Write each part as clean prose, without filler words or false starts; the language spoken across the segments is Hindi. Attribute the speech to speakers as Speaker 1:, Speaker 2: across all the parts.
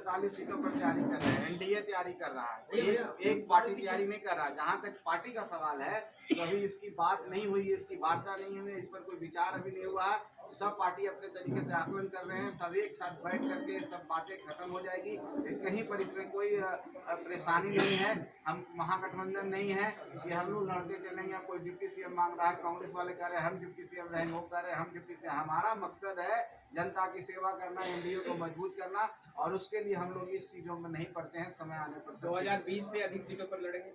Speaker 1: 243 सीटों पर तैयारी कर रहे हैं, एनडीए तैयारी कर रहा है, एक पार्टी तैयारी नहीं कर रहा। जहां तक पार्टी का सवाल है तो अभी इसकी बात नहीं हुई है, इसकी वार्ता नहीं हुई है, इस पर कोई विचार अभी नहीं हुआ है। सब पार्टी अपने तरीके से आकलन कर रहे हैं, सब एक साथ बैठ करके सब बातें खत्म हो जाएगी। कहीं पर इसमें कोई परेशानी नहीं है। हम महागठबंधन नहीं है कि हम लोग लड़ते चलेंगे। कोई डिप्टी सीएम मांग रहा है, कांग्रेस वाले कह रहे हैं हम डिप्टी सीएम रहेंगे, वो कह रहे हैं हम डिप्टी सीएम। हमारा मकसद है जनता की सेवा करना, एनडीए को मजबूत करना, और उसके लिए हम लोग इस चीजों में नहीं पड़ते हैं। समय आने पर
Speaker 2: 2020 से अधिक सीटों पर लड़ेंगे।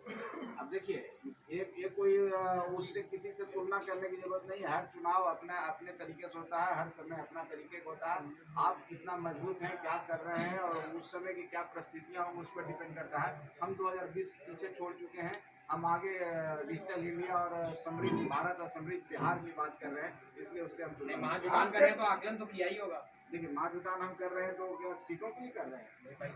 Speaker 1: अब देखिए एक कोई उससे किसी से तुलना करने की जरूरत नहीं है। हर चुनाव अपना अपने तरीके से होता है, हर समय अपना तरीके का होता है। आप कितना मजबूत हैं, क्या कर रहे हैं और उस समय की क्या परिस्थितियां हों, उस पर डिपेंड करता है। हम 2020 पीछे छोड़ चुके हैं, हम आगे डिजिटल इंडिया और समृद्ध भारत और समृद्ध बिहार की बात कर रहे हैं, इसलिए उससे हम
Speaker 2: महाजुटान कर रहे हैं तो आकलन तो किया ही होगा।
Speaker 1: देखिए महाजुटान हम कर रहे हैं तो क्या सीटों के लिए कर रहे हैं?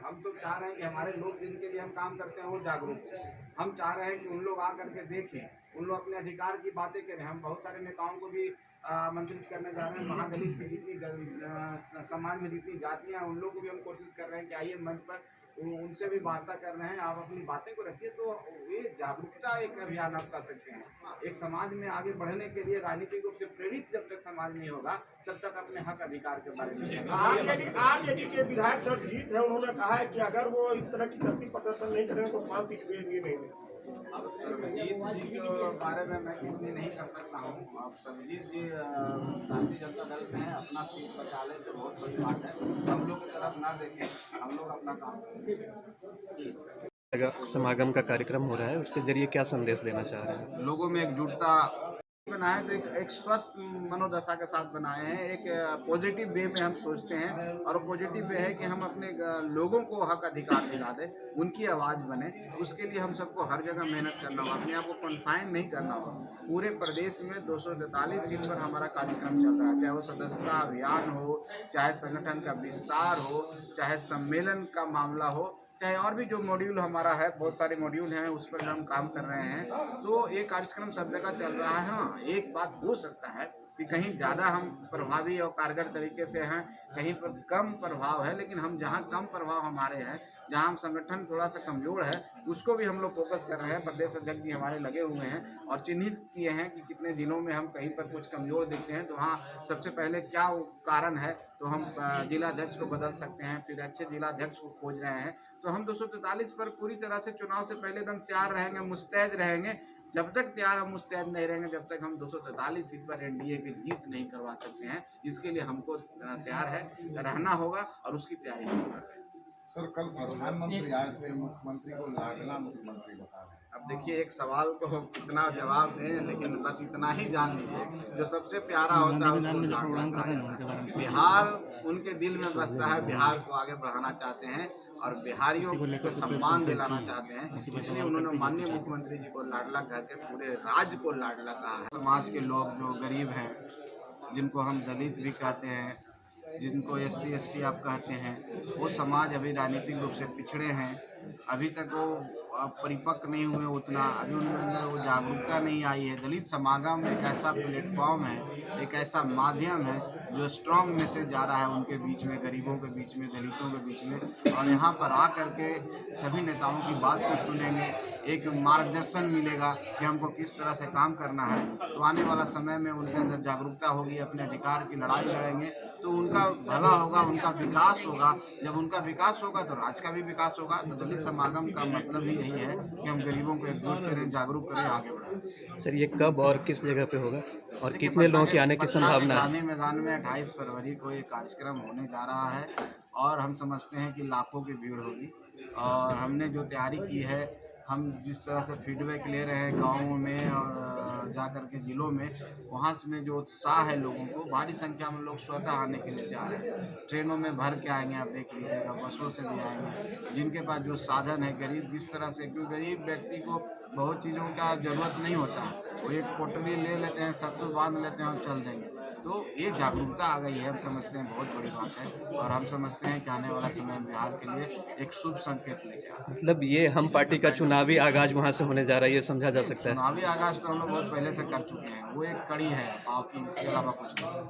Speaker 1: हम तो चाह रहे हैं कि हमारे लोग जिनके लिए हम काम करते हैं वो जागरूक हैं। हम चाह रहे हैं कि उन लोग आकर के देखें, उन लोग अपने अधिकार की बातें करें। हम बहुत सारे नेताओं को भी आमंत्रित करने जा रहे हैं। महादलित में जितनी समाज में जितनी जातियाँ हैं उन लोग को भी हम कोशिश कर रहे हैं कि आइए मंच पर, उनसे भी वार्ता कर रहे हैं। आप अपनी बातें को रखिए। तो ये जागरूकता एक अभियान आप कर सकते हैं। एक समाज में आगे बढ़ने के लिए राजनीतिक रूप से प्रेरित जब तक समाज नहीं होगा तब तक अपने हक अधिकार के बारे में
Speaker 3: आरजेडी के विधायक सर जीत है, उन्होंने कहा है कि अगर वो इस तरह की शक्ति प्रदर्शन नहीं करेंगे तो 5 सीट देंगे नहीं।
Speaker 1: अब सर्वजीत जी के बारे में मैं टिप्पणी नहीं कर सकता हूँ। अब सर्वजीत जी भारतीय जनता दल में है, अपना सीट बचा ले तो बहुत बड़ी बात है। हम लोग की तरफ ना देखें, हम लोग अपना काम करें।
Speaker 4: समागम का कार्यक्रम हो रहा है, उसके जरिए क्या संदेश देना चाह रहे हैं?
Speaker 1: लोगों में एकजुटता बनाए तो एक स्वस्थ मनोदशा के साथ बनाए हैं। एक पॉजिटिव वे में हम सोचते हैं, और पॉजिटिव वे है कि हम अपने लोगों को हक अधिकार दिला दें, उनकी आवाज़ बने। उसके लिए हम सबको हर जगह मेहनत करना होगा, अपने आप को कन्फाइन नहीं करना होगा। पूरे प्रदेश में 243 सीट पर हमारा कार्यक्रम चल रहा है, चाहे वो सदस्यता अभियान हो, चाहे संगठन का विस्तार हो, चाहे सम्मेलन का मामला हो, चाहे और भी जो मॉड्यूल हमारा है, बहुत सारे मॉड्यूल हैं उस पर हम काम कर रहे हैं। तो ये कार्यक्रम सब जगह चल रहा है। हाँ, एक बात हो सकता है कि कहीं ज़्यादा हम प्रभावी और कारगर तरीके से हैं, कहीं पर कम प्रभाव है, लेकिन हम जहाँ कम प्रभाव हमारे हैं, जहाँ हम संगठन थोड़ा सा कमज़ोर है, उसको भी हम लोग फोकस कर रहे हैं। प्रदेश अध्यक्ष जी हमारे लगे हुए हैं और चिन्हित किए हैं कि कितने जिलों में हम कहीं पर कुछ कमज़ोर दिखते हैं। तो हाँ, सबसे पहले क्या कारण है तो हम जिलाध्यक्ष को बदल सकते हैं, फिर अच्छे जिलाध्यक्ष को खोज रहे हैं। तो हम 243 पर पूरी तरह से चुनाव से पहले एकदम तैयार रहेंगे, मुस्तैद रहेंगे। जब तक तैयार हम मुस्तैद नहीं रहेंगे, जब तक हम 243 सीट पर एनडीए की जीत नहीं करवा सकते हैं। इसके लिए हमको तैयार है रहना होगा और उसकी तैयारी कर रहे हैं।
Speaker 5: सर, कल प्रधानमंत्री आए थे, मुख्यमंत्री को लाडला मुख्यमंत्री बता रहे हैं।
Speaker 1: अब देखिए, एक सवाल को कितना जवाब दें, लेकिन बस इतना ही जान लीजिए, जो सबसे प्यारा होता है उसको लाडला कहा जाता है। बिहार उनके दिल में बसता है, बिहार को आगे बढ़ाना चाहते हैं और बिहारियों को सम्मान दिलाना चाहते हैं। इसलिए उन्होंने माननीय मुख्यमंत्री जी को लाडला कहकर पूरे राज्य को लाडला कहा है। समाज के लोग जो गरीब हैं, जिनको हम दलित भी कहते हैं, जिनको SC ST आप कहते हैं, वो समाज अभी राजनीतिक रूप से पिछड़े हैं। अभी तक वो परिपक्व नहीं हुए उतना, अभी उनके अंदर वो जागरूकता नहीं आई है। दलित समागम एक ऐसा प्लेटफॉर्म है, एक ऐसा माध्यम है जो स्ट्रॉन्ग मैसेज जा रहा है उनके बीच में, गरीबों के बीच में, दलितों के बीच में। और यहाँ पर आ करके सभी नेताओं की बात को सुनेंगे, एक मार्गदर्शन मिलेगा कि हमको किस तरह से काम करना है। तो आने वाला समय में उनके अंदर जागरूकता होगी, अपने अधिकार की लड़ाई लड़ेंगे तो उनका भला होगा, उनका विकास होगा। जब उनका विकास होगा तो राज्य का भी विकास होगा। तो दलित समागम का मतलब ही यही है कि हम गरीबों को एकजुट करें, जागरूक करें, आगे बढ़ाएं।
Speaker 4: सर, ये कब और किस जगह पे होगा और कितने लोगों की आने की संभावना है?
Speaker 1: मैदान में 28 फरवरी को ये कार्यक्रम होने जा रहा है और हम समझते हैं कि लाखों की भीड़ होगी। और हमने जो तैयारी की है, हम जिस तरह से फीडबैक ले रहे हैं गाँवों में और जाकर के ज़िलों में, वहाँ में जो उत्साह है लोगों को, भारी संख्या में लोग स्वतः आने के लिए जा रहे हैं। ट्रेनों में भर के आएंगे, आप देख लीजिएगा, बसों से भी आएंगे। जिनके पास जो साधन है, गरीब जिस तरह से, क्योंकि गरीब व्यक्ति को बहुत चीज़ों का ज़रूरत नहीं होता, वो एक पोटली ले लेते हैं, सत्तू बांध लेते हैं और चल देंगे। तो ये जागरूकता आ गई है, हम समझते हैं बहुत बड़ी बात है। और हम समझते हैं कि आने वाला समय बिहार के लिए एक शुभ संकेत लेके आ रहा है।
Speaker 4: मतलब ये हम पार्टी का चुनावी आगाज वहाँ से होने जा रहा है, ये समझा जा सकता है?
Speaker 1: चुनावी आगाज तो हम लोग बहुत पहले से कर चुके हैं, वो एक कड़ी है, बाकी इसके अलावा कुछ नहीं।